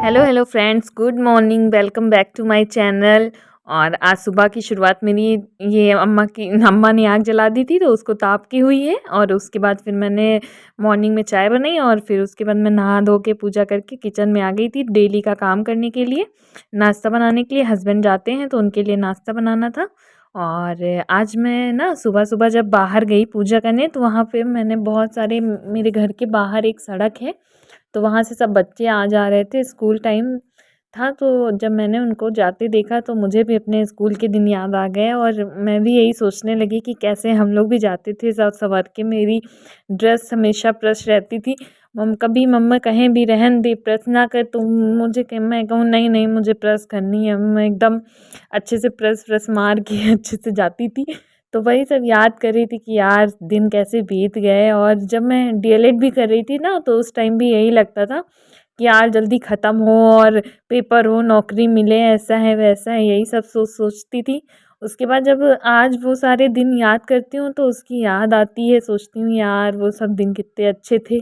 Hello hello friends, good morning. Welcome back to my channel. और आज सुबह की शुरुआत मेरी ये अम्मा ने आग जला दी थी, तो उसको ताप की हुई है। और उसके बाद फिर मैंने मॉर्निंग में चाय बनाई और फिर उसके बाद मैं नहा धो के पूजा करके किचन में आ गई थी डेली का काम करने के लिए, नाश्ता बनाने के लिए। हस्बैंड जाते हैं तो उनके लिए नाश्ता बनाना था। और आज मैं ना सुबह सुबह जब बाहर गई पूजा करने, तो वहाँ पे मैंने बहुत सारे मेरे घर के बाहर एक सड़क है, तो वहाँ से सब बच्चे आ जा रहे थे। स्कूल टाइम था, तो जब मैंने उनको जाते देखा तो मुझे भी अपने स्कूल के दिन याद आ गए। और मैं भी यही सोचने लगी कि कैसे हम लोग भी जाते थे सज संवर के। मेरी ड्रेस हमेशा प्रेस रहती थी। कभी मम्मा कहें भी रहन दे, प्रेस ना कर, तो मुझे मैं कहूँ नहीं नहीं मुझे प्रेस करनी है। मैं एकदम अच्छे से प्रेस प्रेस मार के अच्छे से जाती थी। तो वही सब याद कर रही थी कि यार दिन कैसे बीत गए। और जब मैं डीएलएड भी कर रही थी ना, तो उस टाइम भी यही लगता था कि यार जल्दी ख़त्म हो और पेपर हो, नौकरी मिले, ऐसा है वैसा है, यही सब सोचती थी। उसके बाद जब आज वो सारे दिन याद करती हूँ तो उसकी याद आती है, सोचती हूँ यार वो सब दिन कितने अच्छे थे।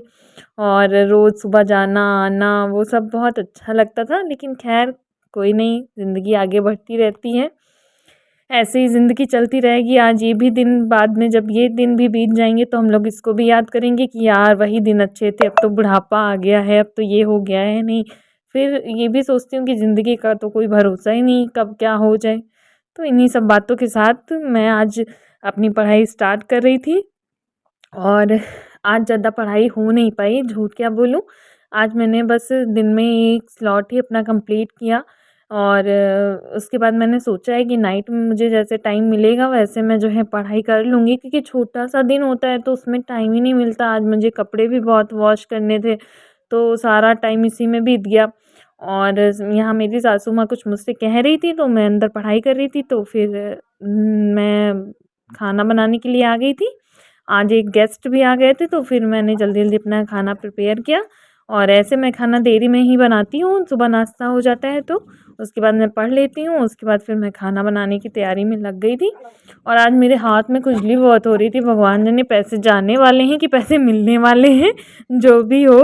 और रोज़ सुबह जाना आना वो सब बहुत अच्छा लगता था। लेकिन खैर कोई नहीं, ज़िंदगी आगे बढ़ती रहती है, ऐसे ही ज़िंदगी चलती रहेगी। आज ये भी दिन, बाद में जब ये दिन भी बीत जाएंगे तो हम लोग इसको भी याद करेंगे कि यार वही दिन अच्छे थे। अब तो बुढ़ापा आ गया है, अब तो ये हो गया है। नहीं, फिर ये भी सोचती हूँ कि ज़िंदगी का तो कोई भरोसा ही नहीं, कब क्या हो जाए। तो इन्हीं सब बातों के साथ मैं आज अपनी पढ़ाई स्टार्ट कर रही थी। और आज ज़्यादा पढ़ाई हो नहीं पाई, झूठ क्या बोलूँ। आज मैंने बस दिन में एक स्लॉट ही अपना कंप्लीट किया। और उसके बाद मैंने सोचा है कि नाइट में मुझे जैसे टाइम मिलेगा वैसे मैं जो है पढ़ाई कर लूँगी, क्योंकि छोटा सा दिन होता है तो उसमें टाइम ही नहीं मिलता। आज मुझे कपड़े भी बहुत वॉश करने थे, तो सारा टाइम इसी में बीत गया। और यहाँ मेरी सासू माँ कुछ मुझसे कह रही थी, तो मैं अंदर पढ़ाई कर रही थी। तो फिर मैं खाना बनाने के लिए आ गई थी। आज एक गेस्ट भी आ गए थे, तो फिर मैंने जल्दी जल्दी अपना खाना प्रिपेयर किया। और ऐसे मैं खाना देरी में ही बनाती हूँ, सुबह नाश्ता हो जाता है तो उसके बाद मैं पढ़ लेती हूँ। उसके बाद फिर मैं खाना बनाने की तैयारी में लग गई थी। और आज मेरे हाथ में खुजली बहुत हो रही थी। भगवान जाने पैसे जाने वाले हैं कि पैसे मिलने वाले हैं, जो भी हो।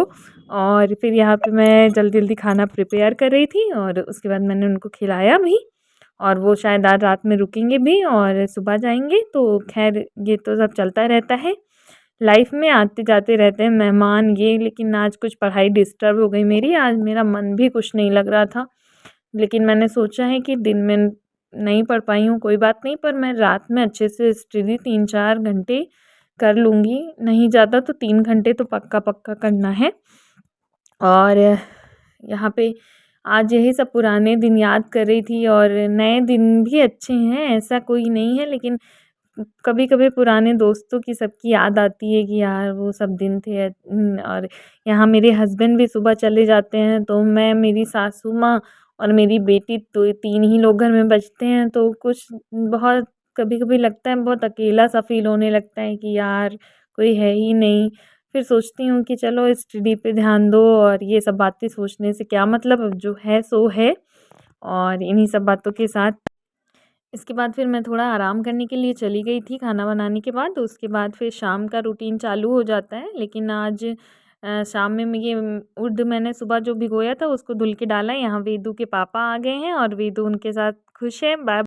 और फिर यहाँ पे मैं जल्दी जल्दी खाना प्रिपेयर कर रही थी और उसके बाद मैंने उनको खिलाया भी। और वो शायद आज रात में रुकेंगे भी और सुबह जाएंगे। तो खैर ये तो सब चलता रहता है, लाइफ में आते जाते रहते हैं मेहमान ये। लेकिन आज कुछ पढ़ाई डिस्टर्ब हो गई मेरी, आज मेरा मन भी कुछ नहीं लग रहा था। लेकिन मैंने सोचा है कि दिन में नहीं पढ़ पाई हूँ कोई बात नहीं, पर मैं रात में अच्छे से स्टडी 3-4 घंटे कर लूँगी, नहीं ज़्यादा तो 3 घंटे तो पक्का पक्का करना है। और यहाँ पे आज यही सब पुराने दिन याद कर रही थी। और नए दिन भी अच्छे हैं, ऐसा कोई नहीं है, लेकिन कभी कभी पुराने दोस्तों की सबकी याद आती है कि यार वो सब दिन थे। और यहाँ मेरे हस्बैंड भी सुबह चले जाते हैं, तो मैं, मेरी सासू माँ और मेरी बेटी, तो 3 ही लोग घर में बचते हैं। तो कुछ बहुत कभी कभी लगता है, बहुत अकेला सा फील होने लगता है कि यार कोई है ही नहीं। फिर सोचती हूँ कि चलो स्टडी पे ध्यान दो, और ये सब बातें सोचने से क्या मतलब, अब जो है सो है। और इन्हीं सब बातों के साथ इसके बाद फिर मैं थोड़ा आराम करने के लिए चली गई थी खाना बनाने के बाद। उसके बाद फिर शाम का रूटीन चालू हो जाता है। लेकिन आज शाम में ये उर्द मैंने सुबह जो भिगोया था उसको धुल के डाला। यहाँ वेदू के पापा आ गए हैं और वेदू उनके साथ खुश है। बाय।